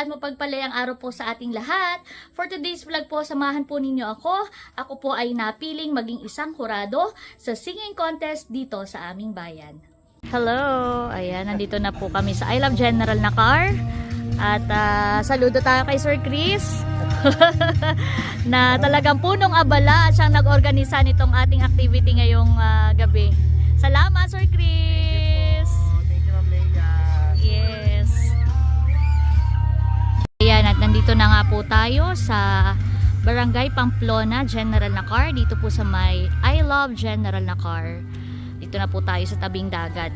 at mapagpalayang araw po sa ating lahat. For today's vlog po, samahan po ninyo ako. Ako po ay napiling maging isang hurado sa singing contest dito sa aming bayan. Hello! Ayan, nandito na po kami sa I Love General na car. At saludo tayo kay Sir Chris na talagang punong abala at siyang nag-organisa nitong ating activity ngayong gabi. Salamat, Sir Chris! Thank you, Ma'am Leia. Yes. Ayan, at nandito na nga po tayo sa Barangay Pamplona General na car. Dito po sa may I Love General na car. Dito na po tayo sa tabing dagat.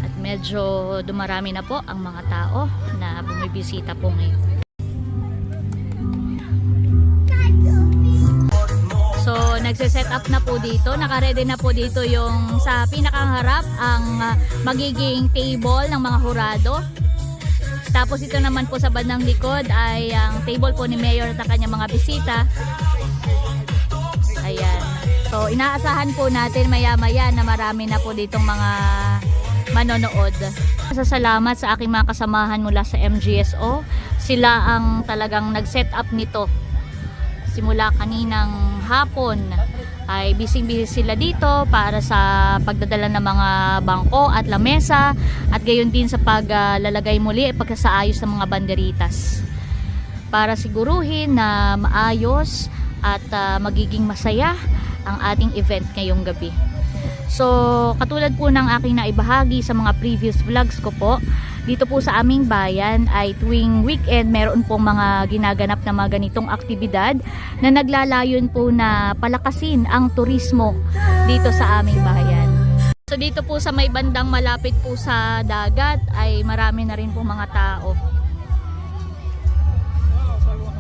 At medyo dumarami na po ang mga tao na bumibisita po ngayon. So, nagse-set up na po dito. Naka-ready na po dito yung sa pinakaharap ang magiging table ng mga hurado. Tapos ito naman po sa bandang likod ay ang table po ni Mayor at kanyang mga bisita. Ayan. So, inaasahan po natin maya-maya na marami na po ditong mga manonood. Salamat sa aking mga kasamahan mula sa MGSO. Sila ang talagang nag-set up nito. Simula kaninang hapon ay busy-busy sila dito para sa pagdadala ng mga bangko at lamesa at gayon din sa paglalagay muli at pagkasaayos ng mga banderitas para siguruhin na maayos at magiging masaya ang ating event ngayong gabi. So, katulad po ng aking naibahagi sa mga previous vlogs ko po, dito po sa aming bayan ay tuwing weekend meron pong mga ginaganap na mga ganitong aktibidad na naglalayon po na palakasin ang turismo dito sa aming bayan. So, dito po sa may bandang malapit po sa dagat ay marami na rin po mga tao.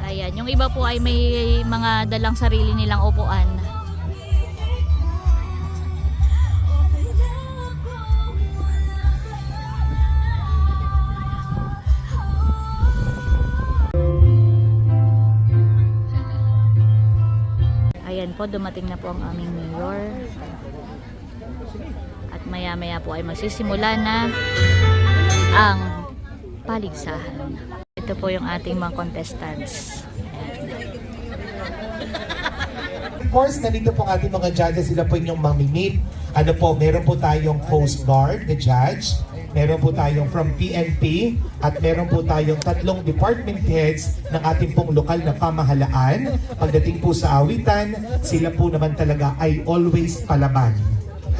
Ayan, yung iba po ay may mga dalang sarili nilang upuan. Ayan po, dumating na po ang aming mayor. At maya-maya po ay magsisimula na ang paligsahan. Ito po yung ating mga contestants. Of course, nandito po ang ating mga judges. Sila po inyong mamimit. Ano po, meron po tayong Coast Guard na judge. Meron po tayong from PNP at meron po tayong 3 department heads ng ating pong lokal na pamahalaan. Pagdating po sa awitan, sila po naman talaga ay always palaban.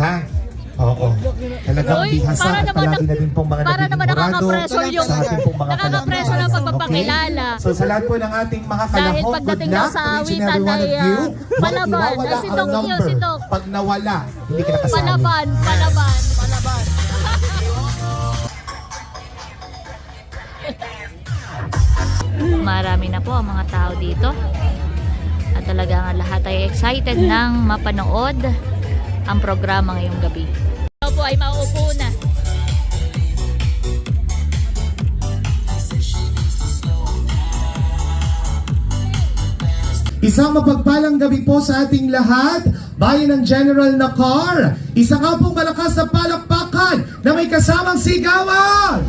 Ha? Oo. Talagang bihasa at palagi na din pong mga naging murado sa ating pong mga nakaka-pressure ang pagpapakilala. Okay? So sa lahat po ng ating mga Dahil kalahok, good pagdating luck sa to each and awitan every one of ay, you. palaban. Iwawala Ay, si ang Doc yun, number. si Doc. Pag nawala, hindi ka nakasali. Palaban, palaban, palaban. Marami na po ang mga tao dito. At talagang lahat ay excited nang mapanood ang programa ngayong gabi. Ito po ay mauupo na. Isang mapagpalang gabi po sa ating lahat, bayan ng General na car. Isa nga pong malakas na palakpakan na may kasamang sigawan.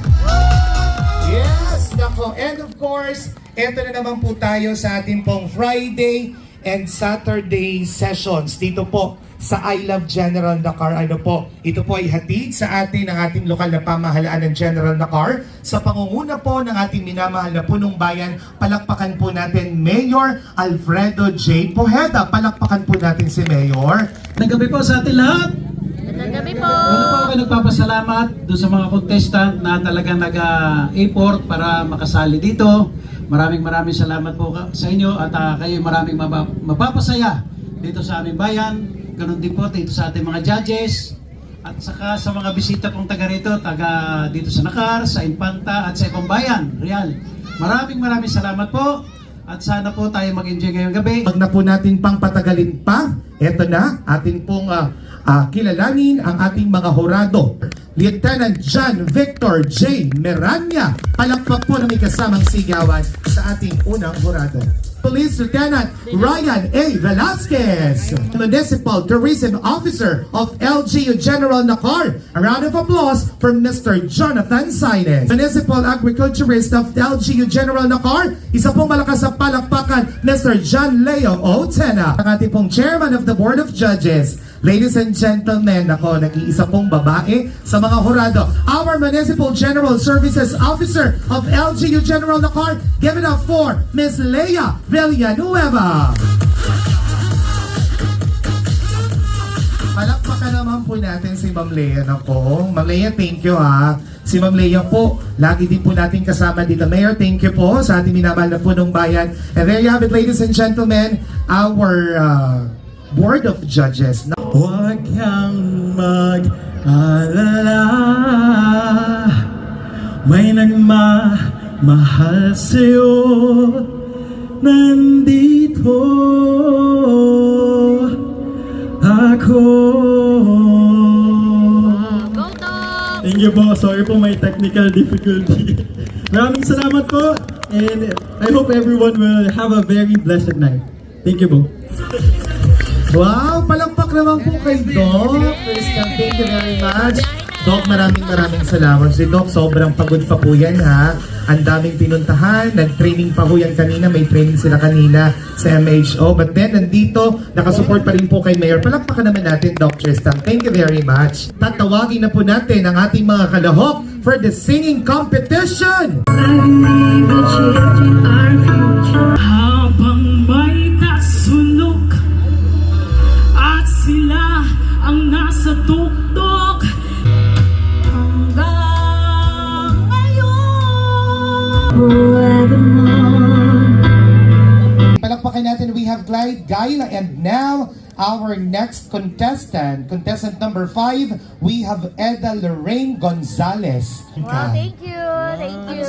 Yes, nako. And of course, eto na naman po tayo sa ating pong Friday and Saturday sessions dito po sa I Love General na car. Ano po, ito po ay hatid sa atin ng ating lokal na pamahalaan ng General na car sa pangunguna po ng ating minamahal na punong bayan. Palakpakan po natin Mayor Alfredo J. Pojeda. Palakpakan po natin si Mayor. Nagabi po sa atin lahat. Gabi po. Una po ako nagpapasalamat doon sa mga contestant na talagang nag-effort para makasali dito. Maraming salamat po sa inyo at kayo maraming mapapasaya dito sa aming bayan. Ganon din po dito sa ating mga judges at saka sa mga bisita pong taga rito, taga dito sa Nakar, sa Infanta at sa ibang bayan, Real. Maraming salamat po at sana po tayo mag-enjoy ngayong gabi. Pag na po natin pang patagalin pa, eto na, ating pong kilalanin ang ating mga hurado. Lieutenant John Victor J. Meranya, palakpak po na may kasamang sigawan sa ating unang hurado. Police Lieutenant Ryan A. Velasquez, Municipal Tourism Officer of LGU General Nakar. A round of applause for Mr. Jonathan Saines. Municipal Agriculturist of LGU General Nakar. Isa pong malakas sa palakpakan, Mr. John Leo Otena. Ang ating pong Chairman of the Board of Judges. Ladies and gentlemen, ako, nag-iisa pong babae sa mga hurado. Our Municipal General Services Officer of LGU General Nakar, give it up for Miss Leia Villanueva. Palakpakan naman po natin si Ma'am Leia. Nako, Ma'am Leia, thank you ha. Si Ma'am Leia po, lagi din po natin kasama dito. Mayor, thank you po sa ating minamahal na punong bayan. And there you have it, ladies and gentlemen, our Board of Judges. Huwag kang mag-alala, may nagmamahal sa'yo, nandito ako. Go Tom! Thank you po, sorry po may technical difficulty. Maraming salamat po, and I hope everyone will have a very blessed night. Thank you po. Wow, palakpak naman po kay Doc. Kristen, thank you very much. Doc, maraming salamat. Si Doc, sobrang pagod pa po yan ha. Ang daming pinuntahan, nag-training pa po yan kanina, may training sila kanina sa MHO. But then, nandito, nakasupport pa rin po kay Mayor. Palakpakan naman natin, Doc Tristan. Thank you very much. Tatawagin na po natin ang ating mga kalahok for the singing competition. Habang may nasunog at sila ang nasa tuktok hanggang ngayon forevermore. Palakpakan natin, we have Clyde Gaila, and now our next contestant number 5, we have Eda Lorraine Gonzalez. Wow, thank you. Thank you.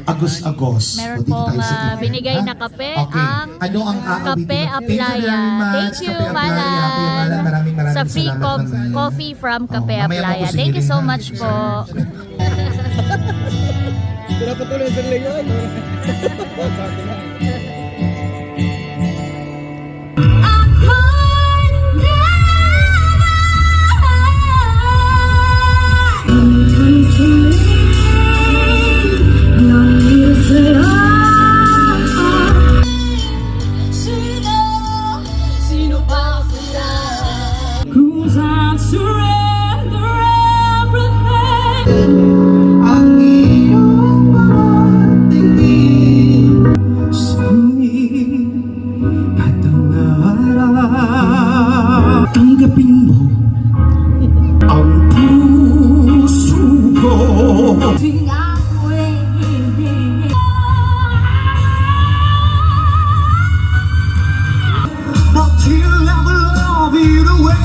Agos. Meron O, dito pong tayo sa inyo, binigay ha? na kape, Okay. ang Ano ang aawitin? Kape Thank you very Aplaya. much. Thank you, Kape Aplaya. Kuya Malan, maraming Sa free salamat naman. coffee from Kape Oh, mamaya Aplaya. po Thank you so singilin, ha? much po. Cause I surrender everything. Ang iyong mga tingin sumingin at ang narap. Tanggapin mo ang puso ko. Until I will love you the way.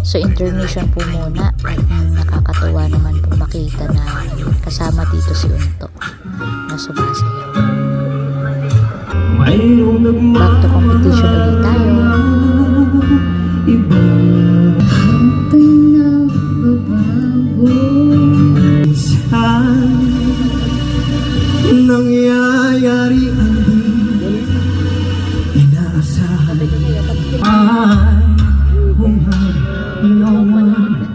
So intermission po muna. Nakakatuwa naman po makita na kasama dito si Unto na sumasayaw. Mayroong Back to competition ulit tayo. iba. Minsan nangyayari ang di inaasahan. I won't have no one.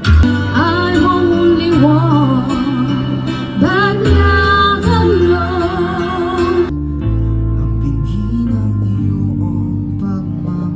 I'm only one that now alone. Ang binhi ng iyong pagmamahal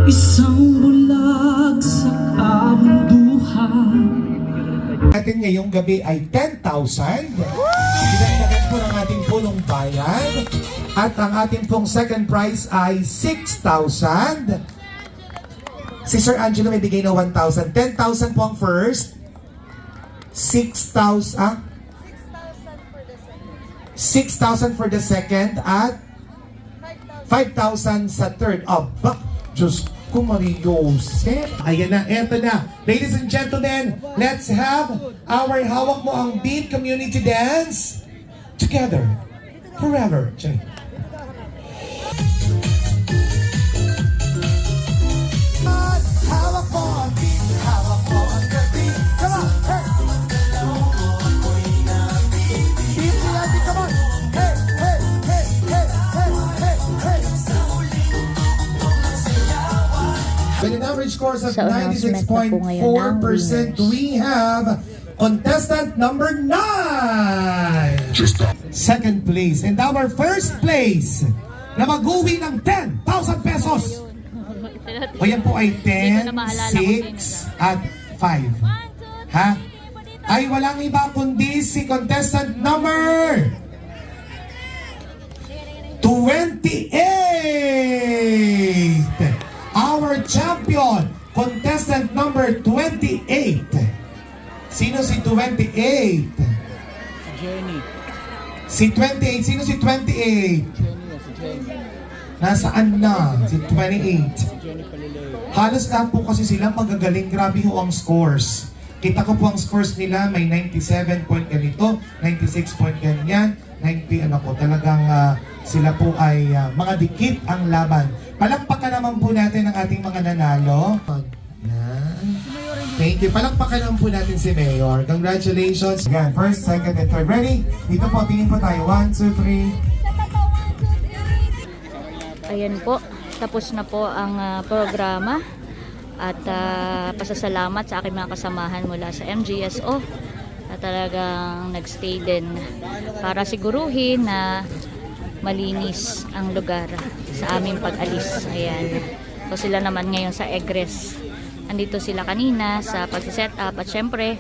Isang bulag sa kabunduhan. Atin ngayong gabi ay 10,000. Dinagdagan po ng ating punong bayan. At ang ating pong second prize ay 6,000. Si Sir Angelo may bigay na 1,000. 10,000 po ang first. 6,000 for the second at 5,000 sa third. Aba, Diyos ko, Mariose. Ayan na, eto na. Ladies and gentlemen, let's have our hawak mo ang beat community dance together forever. Check. Hawak mo ang beat, hawak mo ang gabi. Come on, hey! Beat the idea, come on! Hey, hey, hey, hey, hey, hey, hey! With an average scores of Sa announcement na po ngayon ng 96.4%, we have contestant number 9! Second place. And our first place na mag-uwi ng 10,000 pesos. O yan po ay 10, 6, at 5. Ha? Ay walang iba kundi si contestant number 28! Our champion, contestant number 28. Sino si 28? Si 28. Sino si 28? Nasaan na? Si 28. Halos lahat po kasi sila magagaling. Grabe ho ang scores. Kita ko po ang scores nila. May 97 point ganito, 96 point ganyan, 90 ano po. Talagang sila po ay mga dikit ang laban. Palakpakan naman po natin ang ating mga nanalo. Yan. Thank you. Palakpakan naman po natin si Mayor. Congratulations. Yan, first, second, and third. Ready? Dito po, tingin po tayo. 1, 2, 3. Ayan po, tapos na po ang programa. At pasasalamat sa aking mga kasamahan mula sa MGSO na talagang nagstay din para siguruhin na malinis ang lugar sa aming pag-alis. Ayan. So sila naman ngayon sa egress. Andito sila kanina sa pag-set up at syempre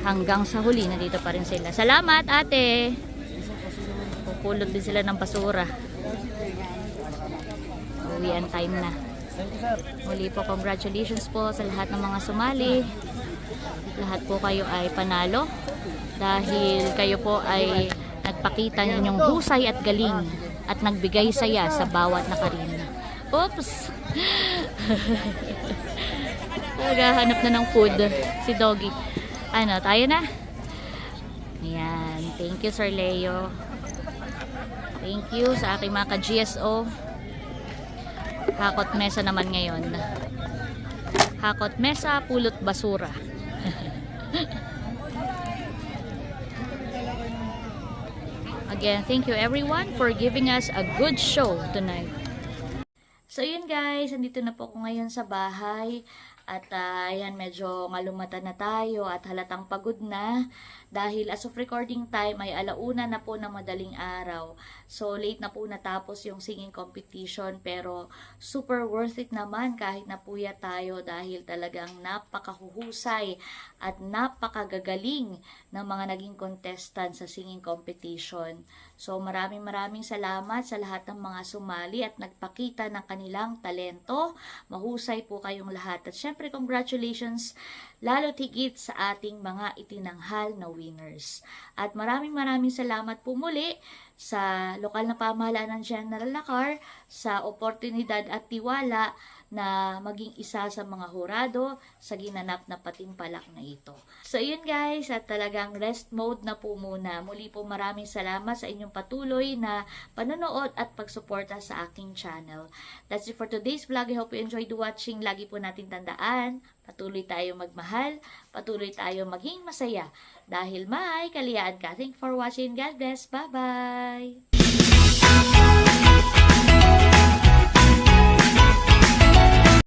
hanggang sa huli nandito pa rin sila. Salamat ate! Pupulot din sila ng basura. Uwian time na. Muli po congratulations po sa lahat ng mga sumali. Lahat po kayo ay panalo dahil kayo po ay nagpakita ninyong husay at galing at nagbigay saya sa bawat nakarina. Oops! Naghahanap na ng food si Doggy. Ano, tayo na? Ayan. Thank you, Sir Leo. Thank you sa aking mga ka-GSO. Hakot mesa naman ngayon. Hakot mesa, pulot basura. Again, thank you everyone for giving us a good show tonight. So yun guys, andito na po ako ngayon sa bahay. At ayan, medyo malumatan na tayo at halatang pagod na. Dahil as of recording time ay 1:00 na po ng madaling araw. So late na po natapos yung singing competition. Pero super worth it naman kahit napuyat tayo. Dahil talagang napakahuhusay at napakagagaling ng mga naging contestant sa singing competition. So maraming salamat sa lahat ng mga sumali at nagpakita ng kanilang talento. Mahusay po kayong lahat. At syempre congratulations lalo higit sa ating mga itinanghal na winners. At maraming salamat po muli sa lokal na pamahalaan ng General Lacar sa oportunidad at tiwala na maging isa sa mga hurado sa ginanap na patimpalak na ito. So yun guys, at talagang rest mode na po muna. Muli po maraming salamat sa inyong patuloy na panonood at pagsuporta sa aking channel. That's it for today's vlog. I hope you enjoyed watching. Lagi po natin tandaan, patuloy tayo magmahal, patuloy tayo maging masaya dahil may kaliyaan ka. Thank you for watching. God bless. Bye-bye!